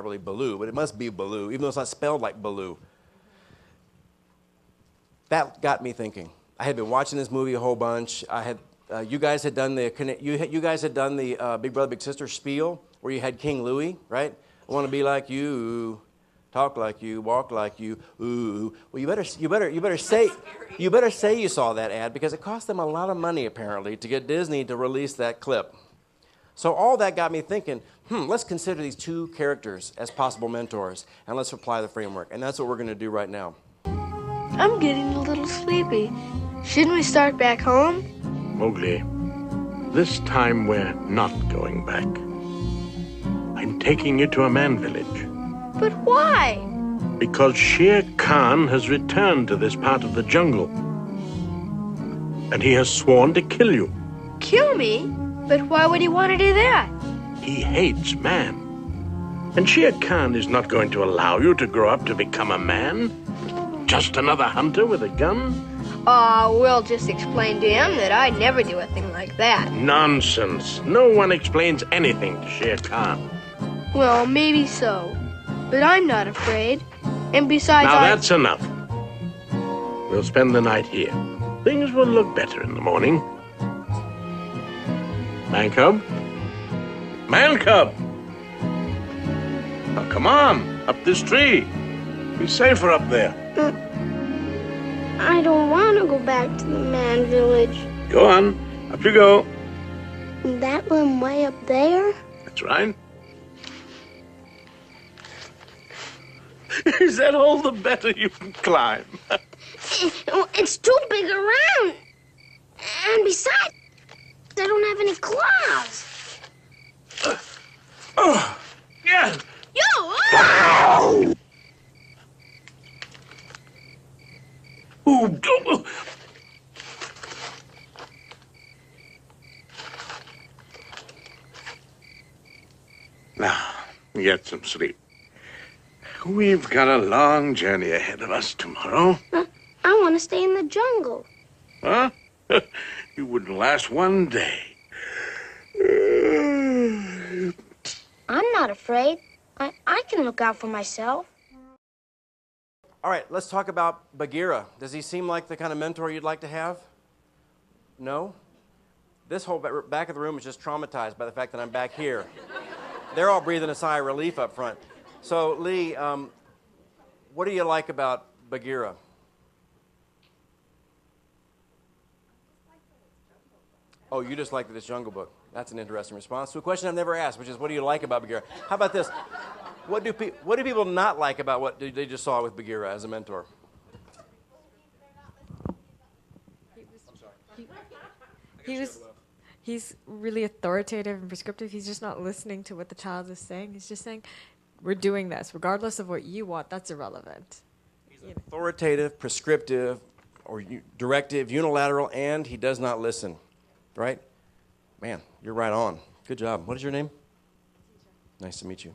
really Baloo, but it must be Baloo, even though it's not spelled like Baloo. That got me thinking. I had been watching this movie a whole bunch. You guys had done the Big Brother Big Sister spiel where you had King Louie, right? I want to be like you, talk like you, walk like you. Ooh. Well, you better say you saw that ad, because it cost them a lot of money apparently to get Disney to release that clip. So all that got me thinking, let's consider these two characters as possible mentors, and let's apply the framework. And that's what we're going to do right now. I'm getting a little sleepy. Shouldn't we start back home? Mowgli, this time we're not going back. I'm taking you to a man village. But why? Because Shere Khan has returned to this part of the jungle. And he has sworn to kill you. Kill me? But why would he want to do that? He hates man. And Shere Khan is not going to allow you to grow up to become a man. Just another hunter with a gun? We'll just explain to him that I'd never do a thing like that. Nonsense. No one explains anything to Shere Khan. Well, maybe so. But I'm not afraid. And besides, Now that's enough. We'll spend the night here. Things will look better in the morning. Man cub? Man cub! Now come on, up this tree. Be safer up there. I don't want to go back to the man village. Go on, up you go. That one way up there? That's right. Is that all the better you can climb? It's too big around. And besides, I don't have any claws. Yeah. Yo! Ooh. Now, get some sleep. We've got a long journey ahead of us tomorrow. I want to stay in the jungle. Huh? You wouldn't last one day. I'm not afraid. I can look out for myself. All right, let's talk about Bagheera. Does he seem like the kind of mentor you'd like to have? No? This whole back of the room is just traumatized by the fact that I'm back here. They're all breathing a sigh of relief up front. So, Lee, what do you like about Bagheera? Oh, you just like this Jungle Book. That's an interesting response to a question I've never asked, which is, what do you like about Bagheera? How about this? What do people not like about what they just saw with Bagheera as a mentor? He's really authoritative and prescriptive. He's just not listening to what the child is saying. He's just saying, we're doing this. Regardless of what you want, that's irrelevant. He's authoritative, prescriptive, or directive, unilateral, and he does not listen. Right? Man, you're right on. Good job. What is your name? Nice to meet you.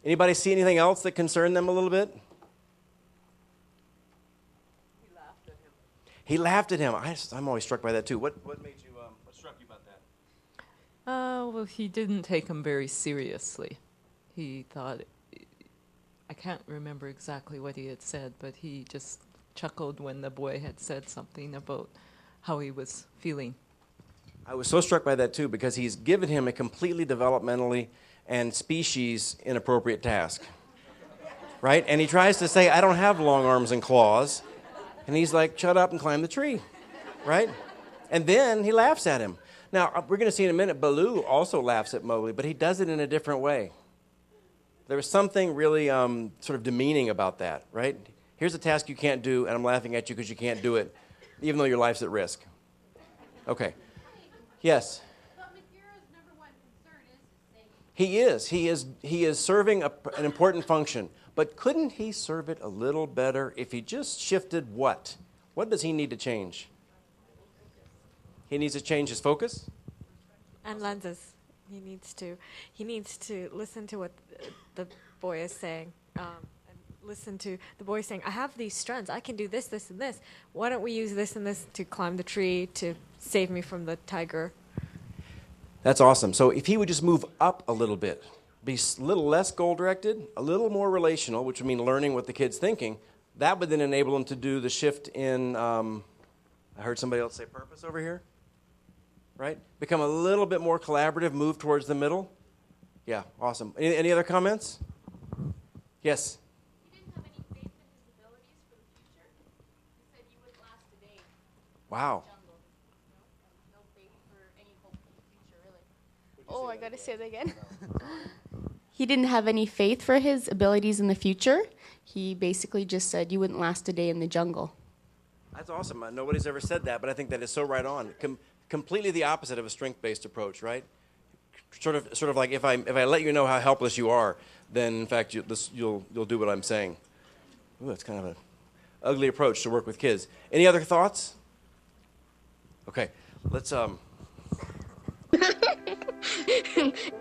Anybody see anything else that concerned them a little bit? He laughed at him. I'm always struck by that too. What made you? What struck you about that? Well, he didn't take him very seriously. He thought, I can't remember exactly what he had said, but he just chuckled when the boy had said something about how he was feeling. I was so struck by that too, because he's given him a completely developmentally and species inappropriate task, right? And he tries to say, I don't have long arms and claws. And he's like, shut up and climb the tree, right? And then he laughs at him. Now, we're going to see in a minute, Baloo also laughs at Mowgli, but he does it in a different way. There was something really sort of demeaning about that, right? Here's a task you can't do, and I'm laughing at you because you can't do it, even though your life's at risk. Okay. Yes? But Bagheera's number one concern is safety. He is serving an important function. But couldn't he serve it a little better if he just shifted what? What does he need to change? He needs to change his focus? And lenses. He needs to listen to what the boy is saying. And listen to the boy saying, I have these strands. I can do this, this, and this. Why don't we use this and this to climb the tree to save me from the tiger? That's awesome. So if he would just move up a little bit, be a little less goal-directed, a little more relational, which would mean learning what the kid's thinking. That would then enable them to do the shift in, I heard somebody else say purpose over here, right? Become a little bit more collaborative, move towards the middle. Yeah, awesome. Any other comments? Yes? He didn't have any faith in his abilities for the future. He said he wouldn't last a day. Wow. Jungle. No faith for any hope for the future, really. Oh, I gotta say that again. He didn't have any faith for his abilities in the future. He basically just said you wouldn't last a day in the jungle. That's awesome. Nobody's ever said that, but I think that is so right on. Completely the opposite of a strength-based approach, right? Sort of like if I let you know how helpless you are, then in fact you'll do what I'm saying. Ooh, that's kind of an ugly approach to work with kids. Any other thoughts? Okay, let's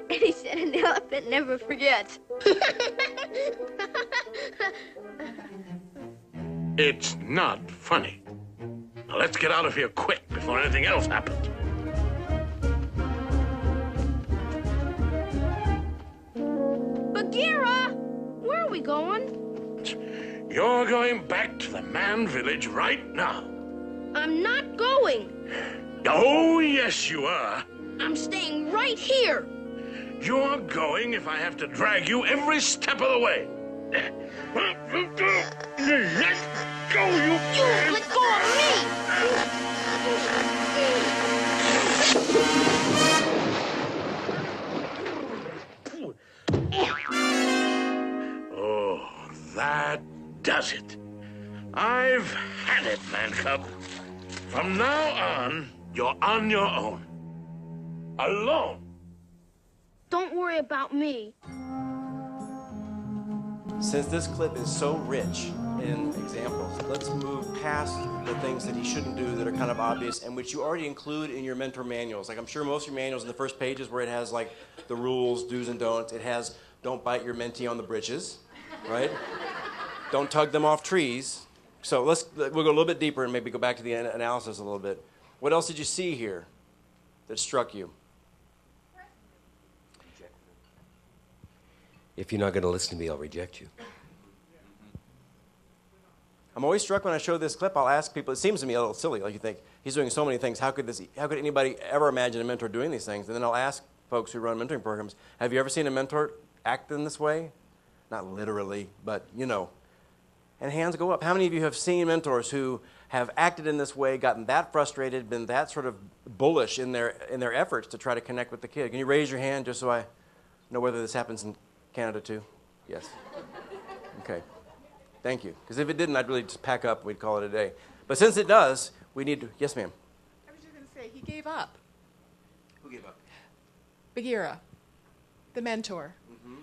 Eddie said an elephant never forgets. It's not funny. Now let's get out of here quick before anything else happens. Bagheera! Where are we going? You're going back to the man village right now. I'm not going. Oh, yes, you are. I'm staying right here. You're going if I have to drag you every step of the way. Let go, you... You let go of me! Oh, that does it. I've had it, man cub. From now on, you're on your own. Alone. Don't worry about me. Since this clip is so rich in examples, let's move past the things that he shouldn't do that are kind of obvious and which you already include in your mentor manuals. Like I'm sure most of your manuals in the first pages where it has like the rules, do's and don'ts, it has don't bite your mentee on the britches, right? Don't tug them off trees. So we'll go a little bit deeper and maybe go back to the analysis a little bit. What else did you see here that struck you? If you're not going to listen to me, I'll reject you. I'm always struck when I show this clip. I'll ask people. It seems to me a little silly. Like you think he's doing so many things. How could anybody ever imagine a mentor doing these things? And then I'll ask folks who run mentoring programs, have you ever seen a mentor act in this way? Not literally, but you know. And hands go up. How many of you have seen mentors who have acted in this way, gotten that frustrated, been that sort of bullish in their efforts to try to connect with the kid? Can you raise your hand just so I know whether this happens in Canada too? Yes. Okay. Thank you. Because if it didn't, I'd really just pack up and we'd call it a day. But since it does, we need to... Yes, ma'am. I was just going to say, he gave up. Who gave up? Bagheera, the mentor. Mm-hmm.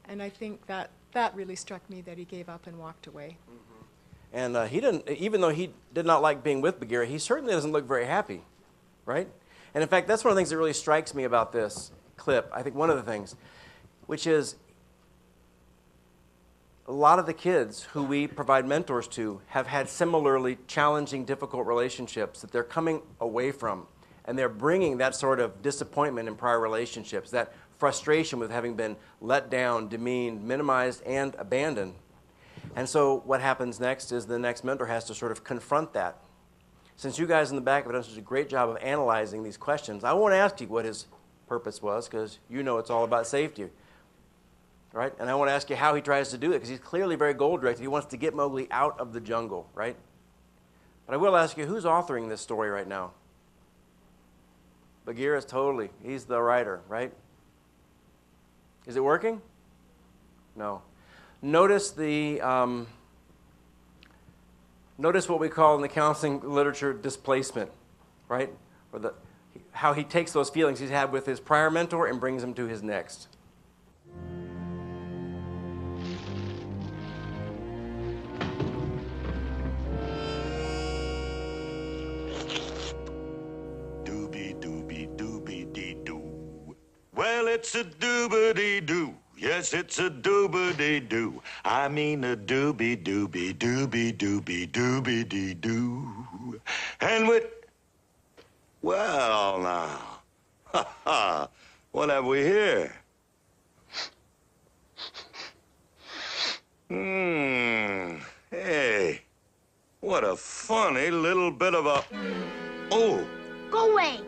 And I think that really struck me, that he gave up and walked away. Mm-hmm. And he didn't, even though he did not like being with Bagheera, he certainly doesn't look very happy, right? And in fact, that's one of the things that really strikes me about this clip. I think one of the things, which is a lot of the kids who we provide mentors to have had similarly challenging, difficult relationships that they're coming away from. And they're bringing that sort of disappointment in prior relationships, that frustration with having been let down, demeaned, minimized, and abandoned. And so what happens next is the next mentor has to sort of confront that. Since you guys in the back have done such a great job of analyzing these questions, I won't ask you what his purpose was, because you know it's all about safety. Right? And I want to ask you how he tries to do it, because he's clearly very goal-directed. He wants to get Mowgli out of the jungle, right? But I will ask you, who's authoring this story right now? Bagheera's totally. He's the writer, right? Is it working? No. Notice notice what we call in the counseling literature displacement, right? Or how he takes those feelings he's had with his prior mentor and brings them to his next. Well, it's a doobity-doo. Yes, it's a doobity-doo. I mean a doobie-doobie-doobie-doobie-doo. And with... Well, now. Ha ha. What have we here? Hey, what a funny little bit of a... Oh, Go away.